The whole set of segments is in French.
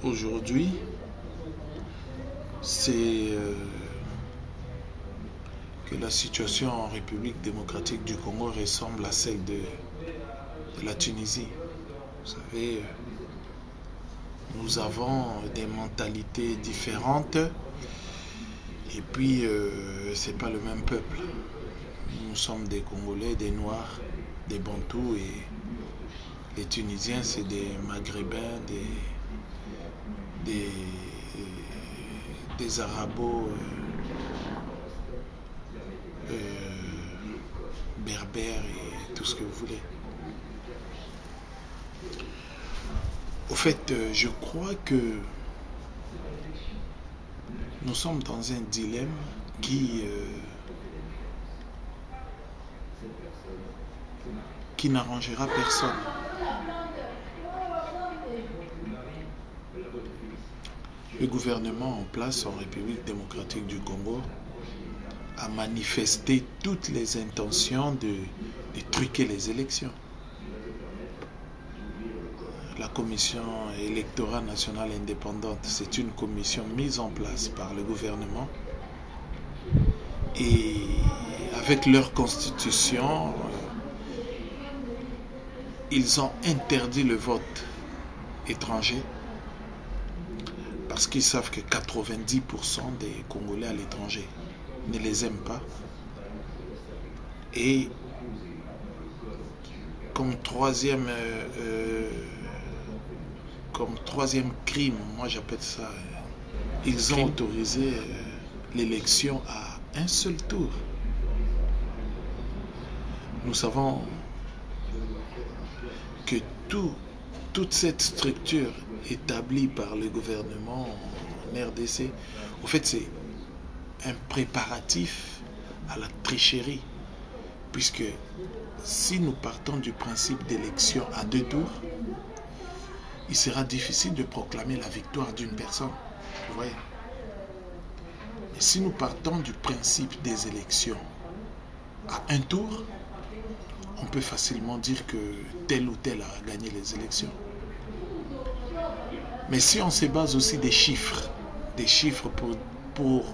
aujourd'hui, c'est que la situation en République démocratique du Congo ressemble à celle de la Tunisie. Vous savez, nous avons des mentalités différentes et puis c'est pas le même peuple. Nous sommes des Congolais, des Noirs, des Bantous et les Tunisiens c'est des Maghrébins, des Arabos berbères et tout ce que vous voulez. Au fait, je crois que nous sommes dans un dilemme qui n'arrangera personne. Le gouvernement en place en République démocratique du Congo a manifesté toutes les intentions de truquer les élections. La commission électorale nationale indépendante, c'est une commission mise en place par le gouvernement et avec leur constitution, ils ont interdit le vote étranger parce qu'ils savent que 90% des Congolais à l'étranger ne les aiment pas. Et comme troisième crime, moi j'appelle ça, ils ont autorisé l'élection à un seul tour. Nous savons que toute cette structure établie par le gouvernement en RDC, au fait c'est un préparatif à la tricherie, puisque si nous partons du principe d'élection à deux tours, il sera difficile de proclamer la victoire d'une personne. Vous voyez. Et si nous partons du principe des élections à un tour, on peut facilement dire que tel ou tel a gagné les élections. Mais si on se base aussi des chiffres pour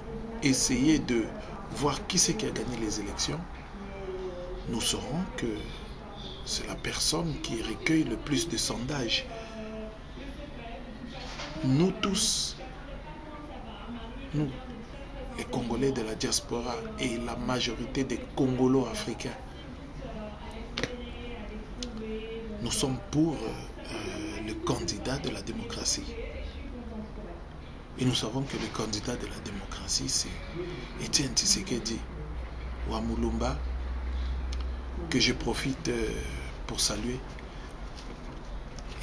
essayer de voir qui c'est qui a gagné les élections, nous saurons que c'est la personne qui recueille le plus de sondages. Nous tous, nous, les Congolais de la diaspora et la majorité des Congolo-Africains, nous sommes pour le candidat de la démocratie. Et nous savons que le candidat de la démocratie, c'est Etienne Tshisekedi Wamulumba, que je profite pour saluer,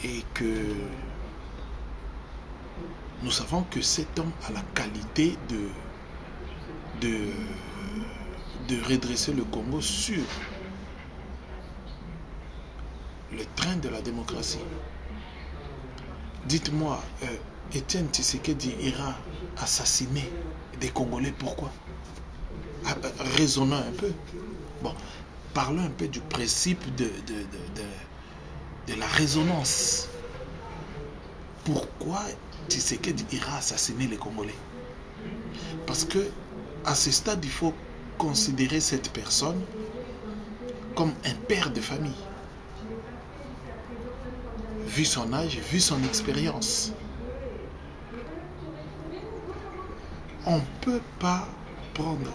et que nous savons que cet homme a la qualité de redresser le Congo sur le train de la démocratie. Dites-moi, Etienne Tshisekedi ira assassiner des Congolais, pourquoi? Raisonnons un peu. Bon, parlons un peu du principe de la résonance. Pourquoi Tshisekedi ira assassiner les Congolais? Parce que à ce stade, il faut considérer cette personne comme un père de famille. Vu son âge, vu son expérience. On ne peut pas prendre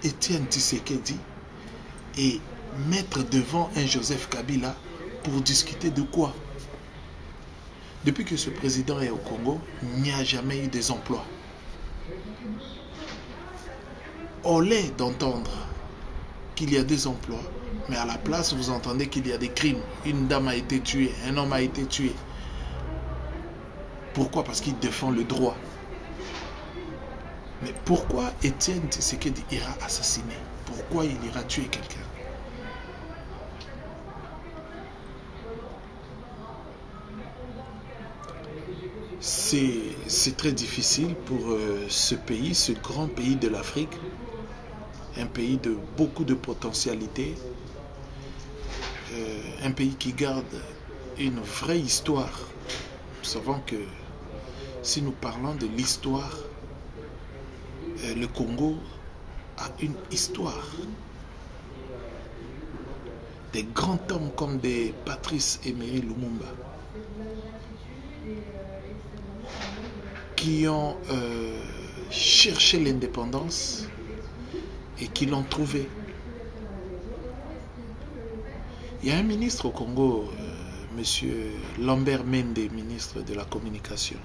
Etienne Tshisekedi et mettre devant un Joseph Kabila pour discuter de quoi? Depuis que ce président est au Congo, il n'y a jamais eu des emplois. On l'est d'entendre qu'il y a des emplois, mais à la place, vous entendez qu'il y a des crimes. Une dame a été tuée, un homme a été tué. Pourquoi? Parce qu'il défend le droit. Mais pourquoi Etienne Tshisekedi ira assassiner? Pourquoi il ira tuer quelqu'un? C'est très difficile pour ce pays, ce grand pays de l'Afrique, un pays de beaucoup de potentialités, un pays qui garde une vraie histoire. Nous savons que si nous parlons de l'histoire, le Congo a une histoire. Des grands hommes comme des Patrice Emery Lumumba qui ont cherché l'indépendance et qui l'ont trouvée. Il y a un ministre au Congo, monsieur Lambert Mende, ministre de la Communication.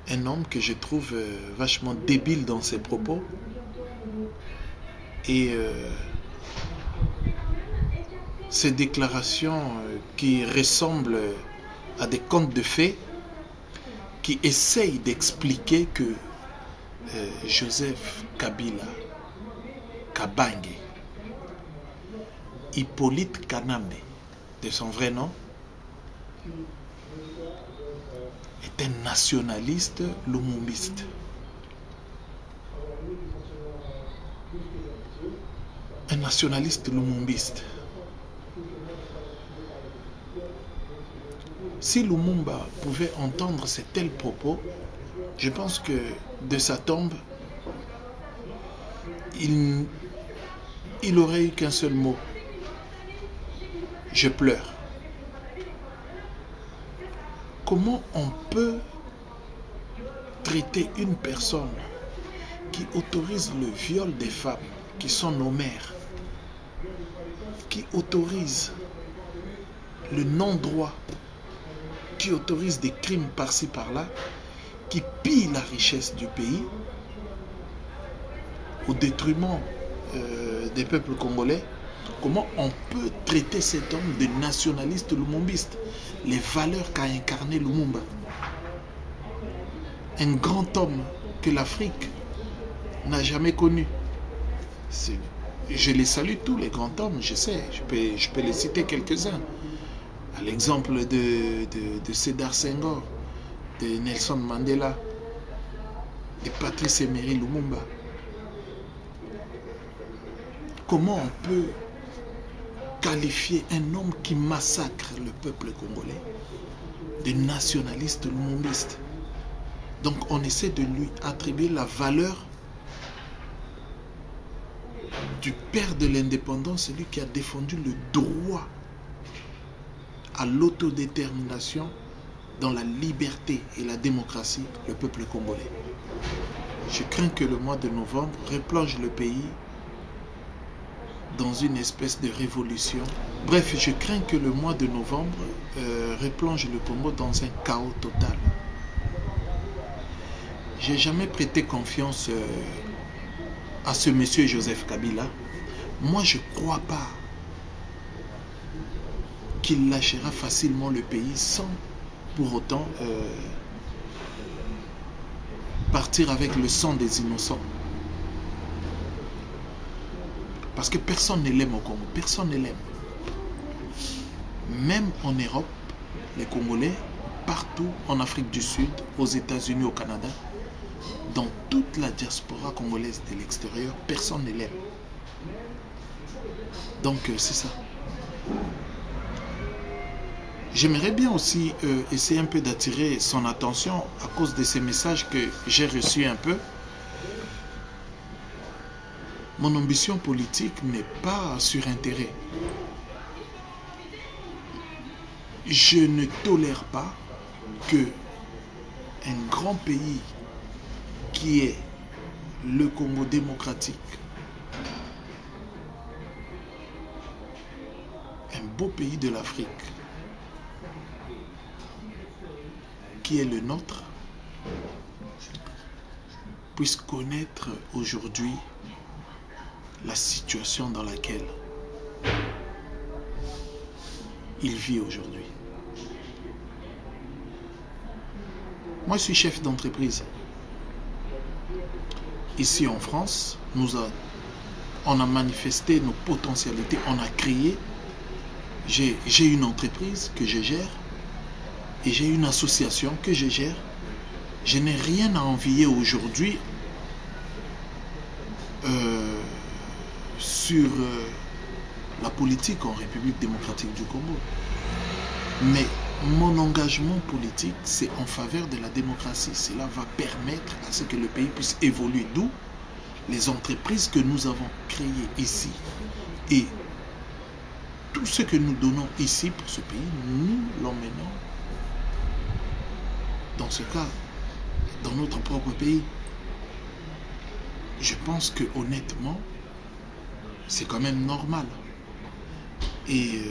Un homme que je trouve vachement débile dans ses propos et ses déclarations qui ressemblent à des contes de fées qui essayent d'expliquer que Joseph Kabila Kabange, Hippolyte Kanambe, de son vrai nom, est un nationaliste lumumbiste. Un nationaliste lumumbiste. Si Lumumba pouvait entendre ces tels propos, je pense que de sa tombe, il aurait eu qu'un seul mot. Je pleure. Comment on peut traiter une personne qui autorise le viol des femmes, qui sont nos mères, qui autorise le non-droit, qui autorise des crimes par-ci par-là, qui pille la richesse du pays au détriment des peuples congolais? Comment on peut traiter cet homme de nationaliste lumumbiste? Les valeurs qu'a incarné Lumumba. Un grand homme que l'Afrique n'a jamais connu. Je les salue tous les grands hommes, je sais, je peux les citer quelques-uns. À l'exemple de Sédar Senghor, de Nelson Mandela, de Patrice Emery Lumumba. Comment on peut qualifier un homme qui massacre le peuple congolais de nationaliste lumumbiste? Donc on essaie de lui attribuer la valeur du père de l'indépendance, celui qui a défendu le droit à l'autodétermination dans la liberté et la démocratie, le peuple congolais. Je crains que le mois de novembre replonge le pays dans une espèce de révolution. Bref, je crains que le mois de novembre replonge le Congo dans un chaos total. J'ai jamais prêté confiance à ce monsieur Joseph Kabila. Moi, je ne crois pas qu'il lâchera facilement le pays sans pour autant partir avec le sang des innocents. Parce que personne ne l'aime au Congo, personne ne l'aime. Même en Europe, les Congolais, partout en Afrique du Sud, aux États-Unis, au Canada, dans toute la diaspora congolaise de l'extérieur, personne ne l'aime. Donc c'est ça. J'aimerais bien aussi essayer un peu d'attirer son attention à cause de ces messages que j'ai reçus un peu. Mon ambition politique n'est pas sur intérêt. Je ne tolère pas que un grand pays qui est le Congo démocratique, un beau pays de l'Afrique, qui est le nôtre, puisse connaître aujourd'hui la situation dans laquelle il vit aujourd'hui. Moi, je suis chef d'entreprise. Ici en France, on a manifesté nos potentialités, on a créé. J'ai une entreprise que je gère et j'ai une association que je gère. Je n'ai rien à envier aujourd'hui sur la politique en République démocratique du Congo. Mais mon engagement politique, c'est en faveur de la démocratie. Cela va permettre à ce que le pays puisse évoluer. D'où les entreprises que nous avons créées ici et tout ce que nous donnons ici pour ce pays, nous l'emmenons, dans ce cas, dans notre propre pays. Je pense que honnêtement, c'est quand même normal. Et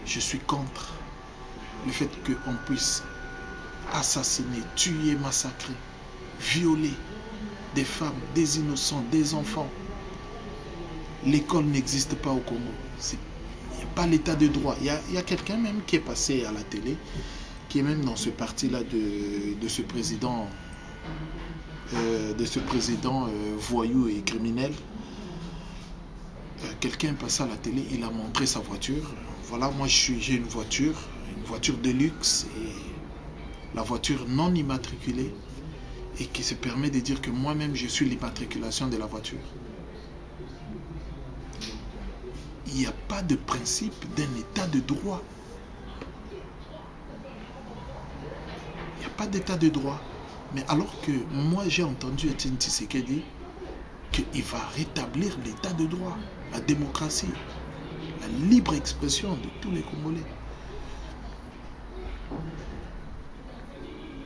je suis contre le fait qu'on puisse assassiner, tuer, massacrer, violer des femmes, des innocents, des enfants. L'école n'existe pas au Congo. Il n'y a pas l'état de droit. Il y a quelqu'un même qui est passé à la télé, qui est même dans ce parti-là de ce président, voyou et criminel. Quelqu'un est passé à la télé, il a montré sa voiture. Voilà, moi j'ai une voiture de luxe, et la voiture non immatriculée, et qui se permet de dire que moi-même je suis l'immatriculation de la voiture. Il n'y a pas de principe d'un état de droit. Il n'y a pas d'état de droit. Mais alors que moi j'ai entendu Etienne Tshisekedi qu'il va rétablir l'état de droit, la démocratie, la libre expression de tous les Congolais.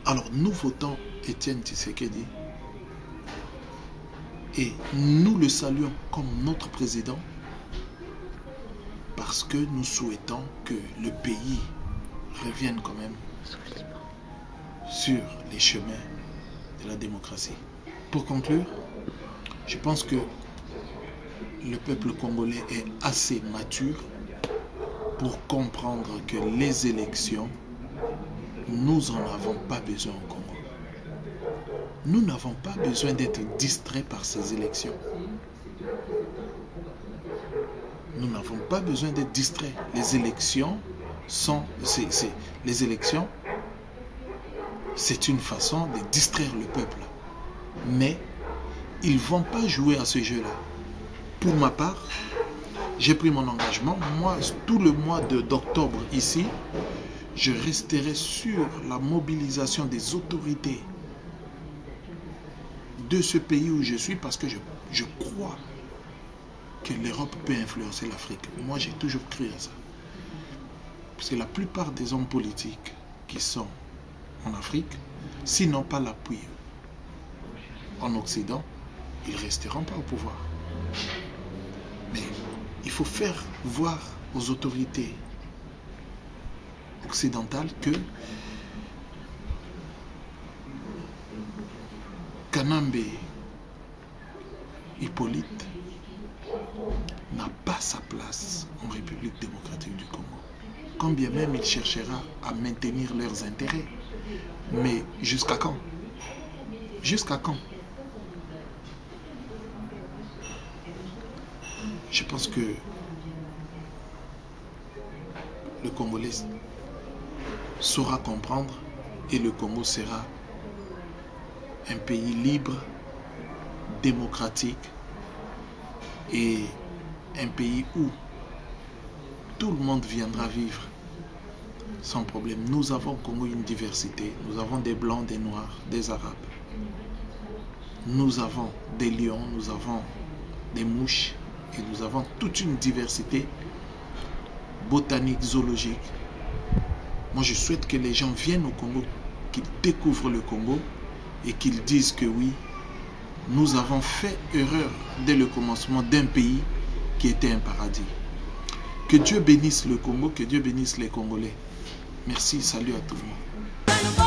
Alors nous votons Etienne Tshisekedi et nous le saluons comme notre président parce que nous souhaitons que le pays revienne quand même sur les chemins de la démocratie. Pour conclure, je pense que le peuple congolais est assez mature pour comprendre que les élections, nous n'en avons pas besoin au Congo. Nous n'avons pas besoin d'être distraits par ces élections. Nous n'avons pas besoin d'être distraits. Les élections sont... les élections, c'est une façon de distraire le peuple. Mais ils ne vont pas jouer à ce jeu-là. Pour ma part, j'ai pris mon engagement. Moi, tout le mois d'octobre ici, je resterai sur la mobilisation des autorités de ce pays où je suis parce que je crois que l'Europe peut influencer l'Afrique. Moi, j'ai toujours cru à ça. Parce que la plupart des hommes politiques qui sont en Afrique, s'ils n'ont pas l'appui en Occident, ils ne resteront pas au pouvoir. Mais il faut faire voir aux autorités occidentales que Kanambe Hippolyte n'a pas sa place en République démocratique du Congo. Quand bien même il cherchera à maintenir leurs intérêts. Mais jusqu'à quand? Jusqu'à quand? Je pense que le Congolais saura comprendre et le Congo sera un pays libre, démocratique et un pays où tout le monde viendra vivre sans problème. Nous avons au Congo une diversité. Nous avons des blancs, des noirs, des arabes. Nous avons des lions, nous avons des mouches et nous avons toute une diversité botanique, zoologique. Moi, je souhaite que les gens viennent au Congo, qu'ils découvrent le Congo et qu'ils disent que oui, nous avons fait erreur dès le commencement d'un pays qui était un paradis. Que Dieu bénisse le Congo, que Dieu bénisse les Congolais. Merci, salut à tout le monde.